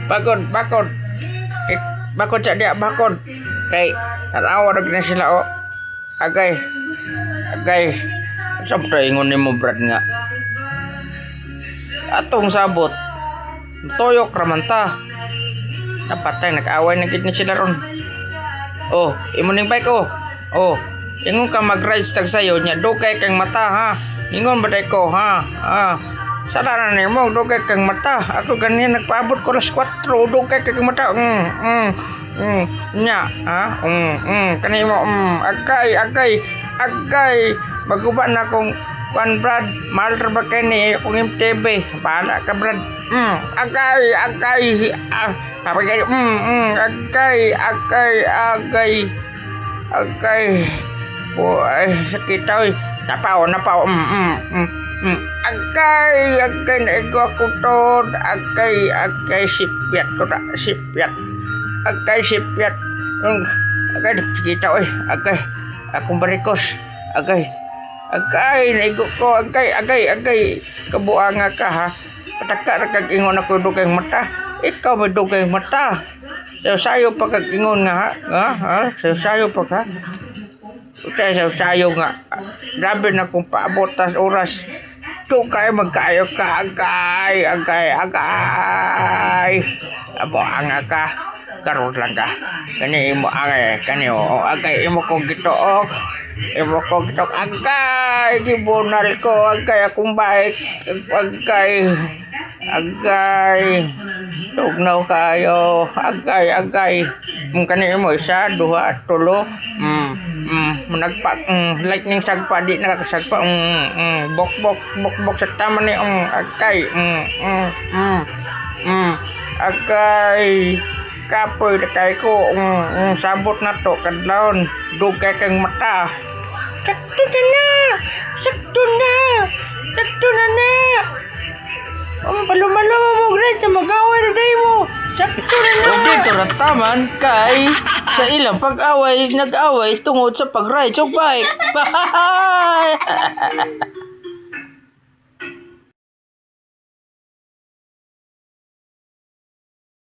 Bakod. Kay, bakod sa dia, bakod. Kay, tanawa na sila, oh. Agay. Sampai ingon ni mo, Brad, nga. Atong sabot. Toyok raman ta. Napatay, nag-away na gid ni sila ron. Oh, imo ning bike, oh. Oh, ingon ka mag-ride tag sayo nya, dugay kang mata, ha. Ingon baday ko, ha. Sadaran nimo, dugay kang mata. Ako ganyan nagpaabot ko las 4, dugay kang mata. Nya, ha. Kanimo, agay. Maguba na akong kuan, Brad. Mahal ra kay ni akong MTV. Bahala ka, Brad. Agay. Agay. Boy, sakit oy. Napaw. Agay na ego ako to. Agay sipyat ko na. Agay sipyat. Agay sakit oy. Agay. Akong barikos. Agay, naigo ko, agay, kabuanga ka, ha. Pataka ra kag ingon ako dugay mata. Ikaw may dugay mata. Sayo pa kag ingon nga, ha? Sayo pa ka. Sayo nga. Grabe na kung paabot tas oras. Tukay magkayo ka, agay. Abuanga ka. Karon lang ka. Kani imo agay, agay imo ko gituok. Agay, gibunal ko, agay akong bike, agay, tugnaw kayo, agay, kani mo isa, duha, tulo, managpak, lightning sagpa, di nakakasagpa, bok sa tama ni, agay, agay, kapoy na kay ko, sabot na to, kadlawon, dugay kang mata. Sakto na. Palumalo mo, Greg, sa mag-away na day mo. Sakto na. Huwag dito rataman kay sa ilang pag-away, nag-away tungod sa pag-ride sa bike. Bye!